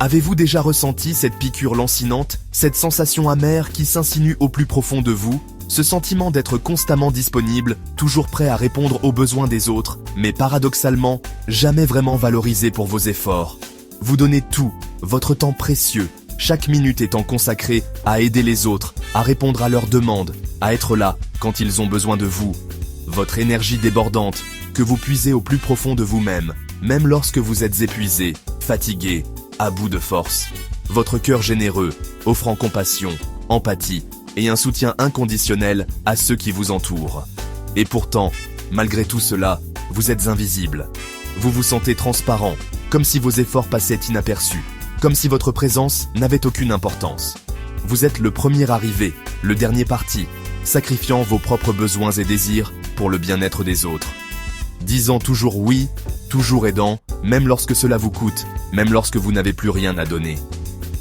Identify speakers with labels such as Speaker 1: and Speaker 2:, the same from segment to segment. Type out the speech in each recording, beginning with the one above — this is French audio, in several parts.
Speaker 1: Avez-vous déjà ressenti cette piqûre lancinante, cette sensation amère qui s'insinue au plus profond de vous, ce sentiment d'être constamment disponible, toujours prêt à répondre aux besoins des autres, mais paradoxalement, jamais vraiment valorisé pour vos efforts? Vous donnez tout, votre temps précieux, chaque minute étant consacrée à aider les autres, à répondre à leurs demandes, à être là quand ils ont besoin de vous. Votre énergie débordante, que vous puisez au plus profond de vous-même, même lorsque vous êtes épuisé, fatigué, à bout de force. Votre cœur généreux, offrant compassion, empathie et un soutien inconditionnel à ceux qui vous entourent. Et pourtant, malgré tout cela, vous êtes invisible. Vous vous sentez transparent, comme si vos efforts passaient inaperçus, comme si votre présence n'avait aucune importance. Vous êtes le premier arrivé, le dernier parti, sacrifiant vos propres besoins et désirs pour le bien-être des autres. Disant toujours oui, toujours aidant, même lorsque cela vous coûte, même lorsque vous n'avez plus rien à donner.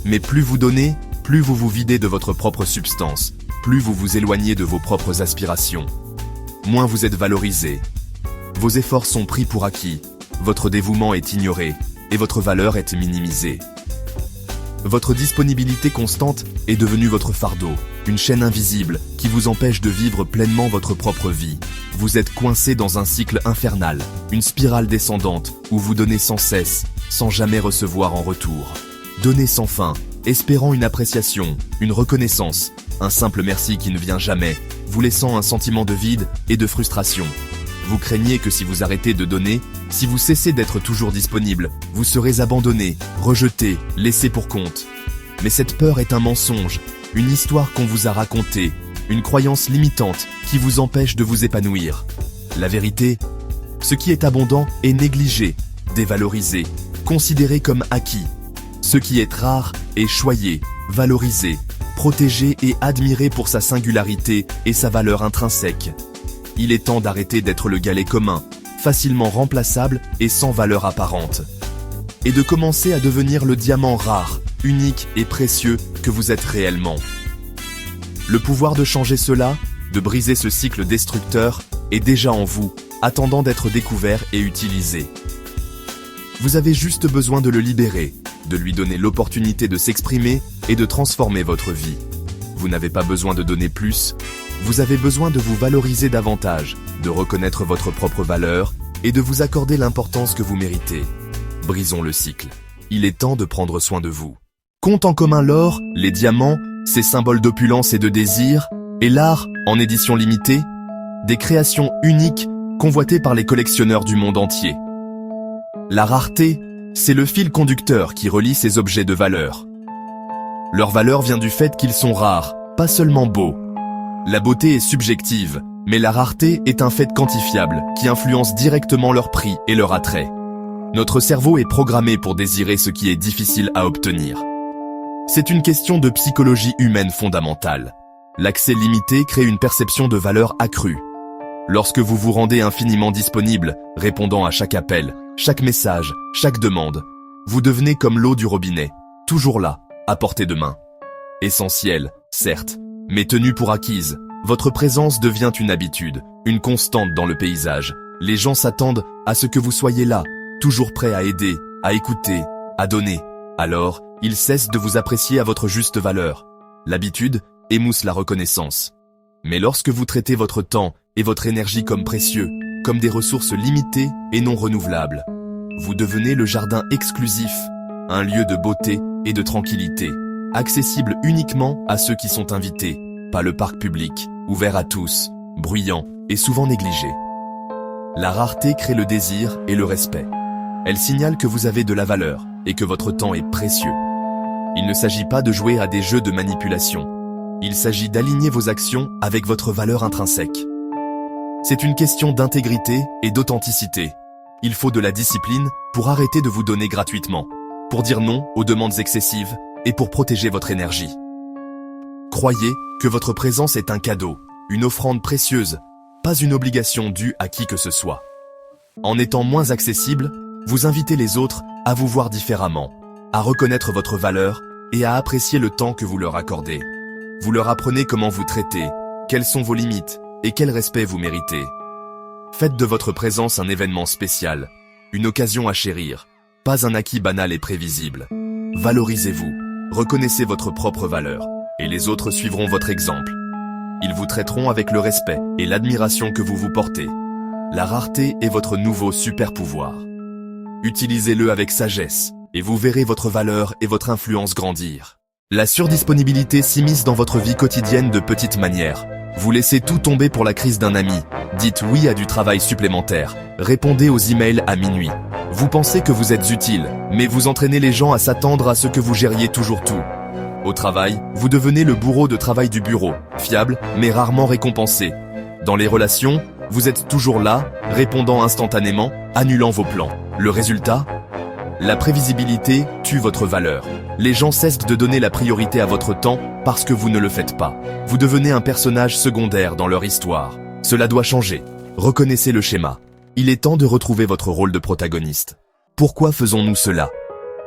Speaker 1: Mais plus vous donnez, plus vous vous videz de votre propre substance, plus vous vous éloignez de vos propres aspirations. Moins vous êtes valorisé. Vos efforts sont pris pour acquis, votre dévouement est ignoré, et votre valeur est minimisée. Votre disponibilité constante est devenue votre fardeau, une chaîne invisible qui vous empêche de vivre pleinement votre propre vie. Vous êtes coincé dans un cycle infernal, une spirale descendante où vous donnez sans cesse, sans jamais recevoir en retour. Donnez sans fin, espérant une appréciation, une reconnaissance, un simple merci qui ne vient jamais, vous laissant un sentiment de vide et de frustration. Vous craignez que si vous arrêtez de donner, si vous cessez d'être toujours disponible, vous serez abandonné, rejeté, laissé pour compte. Mais cette peur est un mensonge, une histoire qu'on vous a racontée, une croyance limitante qui vous empêche de vous épanouir. La vérité, ce qui est abondant est négligé, dévalorisé, considéré comme acquis. Ce qui est rare est choyé, valorisé, protégé et admiré pour sa singularité et sa valeur intrinsèque. Il est temps d'arrêter d'être le galet commun, facilement remplaçable et sans valeur apparente. Et de commencer à devenir le diamant rare, unique et précieux que vous êtes réellement. Le pouvoir de changer cela, de briser ce cycle destructeur, est déjà en vous, attendant d'être découvert et utilisé. Vous avez juste besoin de le libérer, de lui donner l'opportunité de s'exprimer et de transformer votre vie. Vous n'avez pas besoin de donner plus, vous avez besoin de vous valoriser davantage, de reconnaître votre propre valeur et de vous accorder l'importance que vous méritez. Brisons le cycle. Il est temps de prendre soin de vous. Compte en commun l'or, les diamants, ces symboles d'opulence et de désir, et l'art, en édition limitée, des créations uniques convoitées par les collectionneurs du monde entier. La rareté, c'est le fil conducteur qui relie ces objets de valeur. Leur valeur vient du fait qu'ils sont rares, pas seulement beaux. La beauté est subjective, mais la rareté est un fait quantifiable qui influence directement leur prix et leur attrait. Notre cerveau est programmé pour désirer ce qui est difficile à obtenir. C'est une question de psychologie humaine fondamentale. L'accès limité crée une perception de valeur accrue. Lorsque vous vous rendez infiniment disponible, répondant à chaque appel, chaque message, chaque demande, vous devenez comme l'eau du robinet, toujours là, à portée de main. Essentielle, certes, mais tenue pour acquise, votre présence devient une habitude, une constante dans le paysage. Les gens s'attendent à ce que vous soyez là, toujours prêt à aider, à écouter, à donner. Alors, ils cessent de vous apprécier à votre juste valeur. L'habitude émousse la reconnaissance. Mais lorsque vous traitez votre temps et votre énergie comme précieux, comme des ressources limitées et non renouvelables, vous devenez le jardin exclusif, un lieu de beauté et de tranquillité, accessible uniquement à ceux qui sont invités, pas le parc public, ouvert à tous, bruyant et souvent négligé. La rareté crée le désir et le respect. Elle signale que vous avez de la valeur et que votre temps est précieux. Il ne s'agit pas de jouer à des jeux de manipulation. Il s'agit d'aligner vos actions avec votre valeur intrinsèque. C'est une question d'intégrité et d'authenticité. Il faut de la discipline pour arrêter de vous donner gratuitement, pour dire non aux demandes excessives et pour protéger votre énergie. Croyez que votre présence est un cadeau, une offrande précieuse, pas une obligation due à qui que ce soit. En étant moins accessible, vous invitez les autres à vous voir différemment, à reconnaître votre valeur et à apprécier le temps que vous leur accordez. Vous leur apprenez comment vous traitez, quelles sont vos limites et quel respect vous méritez. Faites de votre présence un événement spécial, une occasion à chérir, pas un acquis banal et prévisible. Valorisez-vous. Reconnaissez votre propre valeur, et les autres suivront votre exemple. Ils vous traiteront avec le respect et l'admiration que vous vous portez. La rareté est votre nouveau super pouvoir. Utilisez-le avec sagesse, et vous verrez votre valeur et votre influence grandir. La surdisponibilité s'immisce dans votre vie quotidienne de petites manières. Vous laissez tout tomber pour la crise d'un ami. Dites oui à du travail supplémentaire. Répondez aux emails à minuit. Vous pensez que vous êtes utile, mais vous entraînez les gens à s'attendre à ce que vous gériez toujours tout. Au travail, vous devenez le bourreau de travail du bureau, fiable, mais rarement récompensé. Dans les relations, vous êtes toujours là, répondant instantanément, annulant vos plans. Le résultat ? La prévisibilité tue votre valeur. Les gens cessent de donner la priorité à votre temps parce que vous ne le faites pas. Vous devenez un personnage secondaire dans leur histoire. Cela doit changer. Reconnaissez le schéma. Il est temps de retrouver votre rôle de protagoniste. Pourquoi faisons-nous cela ?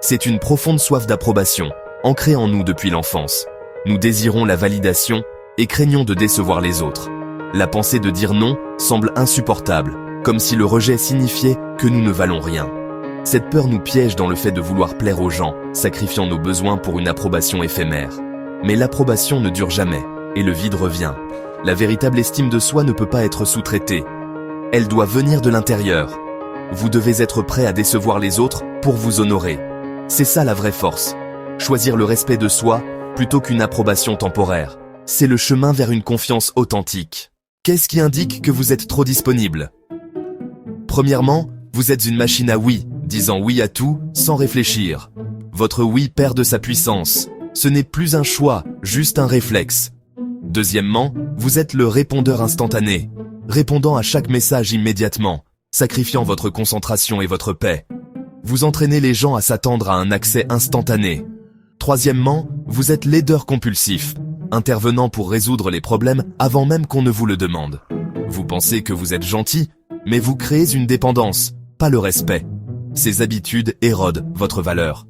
Speaker 1: C'est une profonde soif d'approbation, ancrée en nous depuis l'enfance. Nous désirons la validation et craignons de décevoir les autres. La pensée de dire non semble insupportable, comme si le rejet signifiait que nous ne valons rien. Cette peur nous piège dans le fait de vouloir plaire aux gens, sacrifiant nos besoins pour une approbation éphémère. Mais l'approbation ne dure jamais, et le vide revient. La véritable estime de soi ne peut pas être sous-traitée. Elle doit venir de l'intérieur. Vous devez être prêt à décevoir les autres pour vous honorer. C'est ça la vraie force. Choisir le respect de soi plutôt qu'une approbation temporaire. C'est le chemin vers une confiance authentique. Qu'est-ce qui indique que vous êtes trop disponible ? Premièrement, vous êtes une machine à oui, disant oui à tout sans réfléchir. Votre oui perd de sa puissance. Ce n'est plus un choix, juste un réflexe. Deuxièmement, vous êtes le répondeur instantané, répondant à chaque message immédiatement, sacrifiant votre concentration et votre paix. Vous entraînez les gens à s'attendre à un accès instantané. Troisièmement, vous êtes leader compulsif, intervenant pour résoudre les problèmes avant même qu'on ne vous le demande. Vous pensez que vous êtes gentil, mais vous créez une dépendance, pas le respect. Ces habitudes érodent votre valeur.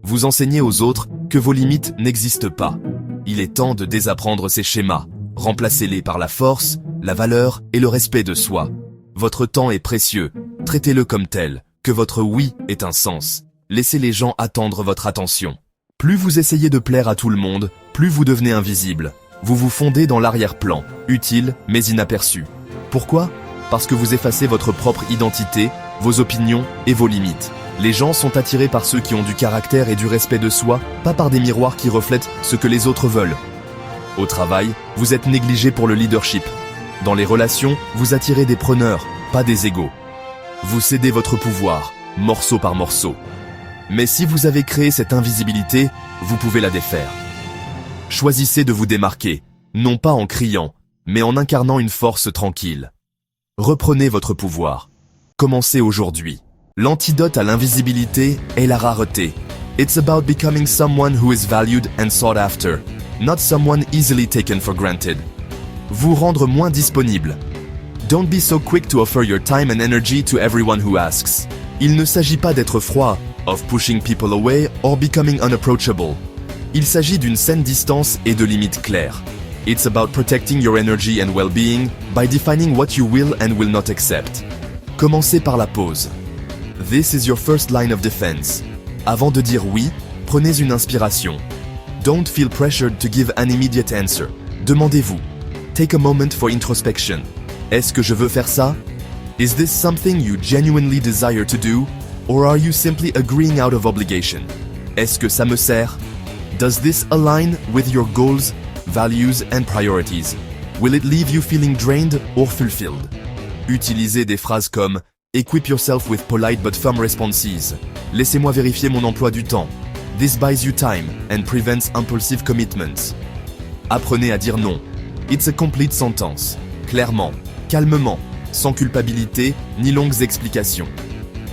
Speaker 1: Vous enseignez aux autres que vos limites n'existent pas. Il est temps de désapprendre ces schémas. Remplacez-les par la force, la valeur et le respect de soi. Votre temps est précieux. Traitez-le comme tel, que votre oui ait un sens. Laissez les gens attendre votre attention. Plus vous essayez de plaire à tout le monde, plus vous devenez invisible. Vous vous fondez dans l'arrière-plan, utile mais inaperçu. Pourquoi ? Parce que vous effacez votre propre identité, vos opinions et vos limites. Les gens sont attirés par ceux qui ont du caractère et du respect de soi, pas par des miroirs qui reflètent ce que les autres veulent. Au travail, vous êtes négligé pour le leadership. Dans les relations, vous attirez des preneurs, pas des égaux. Vous cédez votre pouvoir, morceau par morceau. Mais si vous avez créé cette invisibilité, vous pouvez la défaire. Choisissez de vous démarquer, non pas en criant, mais en incarnant une force tranquille. Reprenez votre pouvoir. Commencez aujourd'hui. L'antidote à l'invisibilité est la rareté. It's about becoming someone who is valued and sought after, not someone easily taken for granted. Vous rendre moins disponible. Don't be so quick to offer your time and energy to everyone who asks. Il ne s'agit pas d'être froid, of pushing people away or becoming unapproachable. Il s'agit d'une saine distance et de limites claires. It's about protecting your energy and well-being by defining what you will and will not accept. Commencez par la pause. This is your first line of defense. Avant de dire oui, prenez une inspiration. Don't feel pressured to give an immediate answer. Demandez-vous. Take a moment for introspection. Est-ce que je veux faire ça? Is this something you genuinely desire to do? Or are you simply agreeing out of obligation? Est-ce que ça me sert? Does this align with your goals, values and priorities? Will it leave you feeling drained or fulfilled? Utilisez des phrases comme Equip yourself with polite but firm responses. Laissez-moi vérifier mon emploi du temps. This buys you time and prevents impulsive commitments. Apprenez à dire non. It's a complete sentence. Clairement, calmement, sans culpabilité ni longues explications.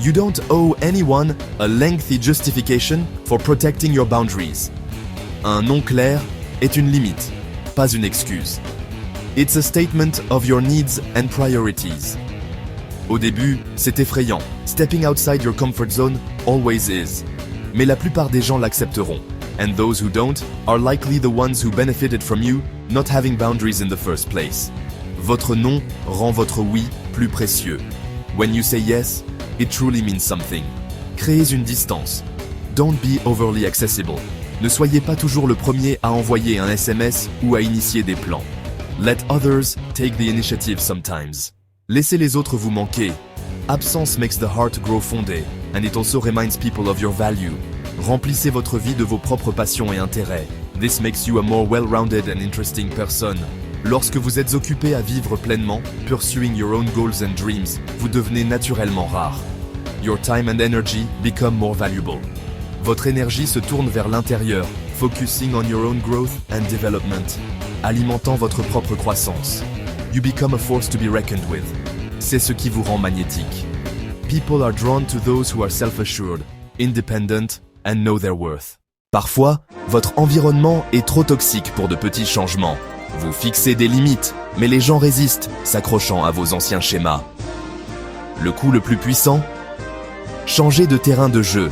Speaker 1: You don't owe anyone a lengthy justification for protecting your boundaries. Un non clair est une limite, pas une excuse. It's a statement of your needs and priorities. Au début, c'est effrayant. Stepping outside your comfort zone always is. Mais la plupart des gens l'accepteront. And those who don't are likely the ones who benefited from you not having boundaries in the first place. Votre non rend votre oui plus précieux. When you say yes, it truly means something. Créez une distance. Don't be overly accessible. Ne soyez pas toujours le premier à envoyer un SMS ou à initier des plans. Let others take the initiative sometimes. Laissez les autres vous manquer. Absence makes the heart grow fondé, and it also reminds people of your value. Remplissez votre vie de vos propres passions et intérêts. This makes you a more well-rounded and interesting person. Lorsque vous êtes occupé à vivre pleinement, pursuing your own goals and dreams, vous devenez naturellement rare. Your time and energy become more valuable. Votre énergie se tourne vers l'intérieur, focusing on your own growth and development, alimentant votre propre croissance. You become a force to be reckoned with. C'est ce qui vous rend magnétique. People are drawn to those who are self-assured, independent, and know their worth. Parfois, votre environnement est trop toxique pour de petits changements. Vous fixez des limites, mais les gens résistent, s'accrochant à vos anciens schémas. Le coup le plus puissant ? Changez de terrain de jeu.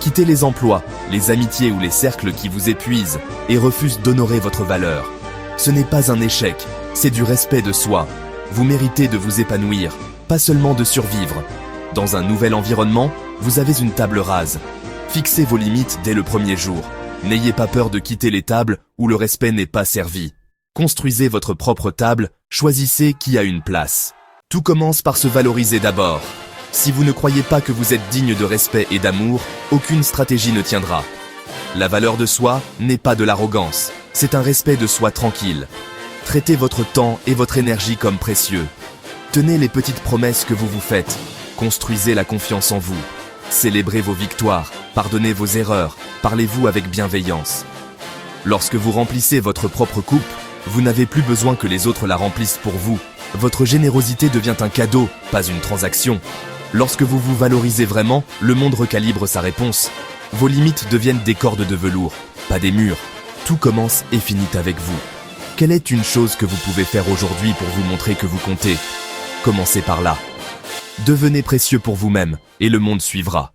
Speaker 1: Quittez les emplois, les amitiés ou les cercles qui vous épuisent et refusent d'honorer votre valeur. Ce n'est pas un échec, c'est du respect de soi. Vous méritez de vous épanouir, pas seulement de survivre. Dans un nouvel environnement, vous avez une table rase. Fixez vos limites dès le premier jour. N'ayez pas peur de quitter les tables où le respect n'est pas servi. Construisez votre propre table, choisissez qui a une place. Tout commence par se valoriser d'abord. Si vous ne croyez pas que vous êtes digne de respect et d'amour, aucune stratégie ne tiendra. La valeur de soi n'est pas de l'arrogance, c'est un respect de soi tranquille. Traitez votre temps et votre énergie comme précieux. Tenez les petites promesses que vous vous faites. Construisez la confiance en vous. Célébrez vos victoires, pardonnez vos erreurs, parlez-vous avec bienveillance. Lorsque vous remplissez votre propre coupe, vous n'avez plus besoin que les autres la remplissent pour vous. Votre générosité devient un cadeau, pas une transaction. Lorsque vous vous valorisez vraiment, le monde recalibre sa réponse. Vos limites deviennent des cordes de velours, pas des murs. Tout commence et finit avec vous. Quelle est une chose que vous pouvez faire aujourd'hui pour vous montrer que vous comptez ? Commencez par là. Devenez précieux pour vous-même, et le monde suivra.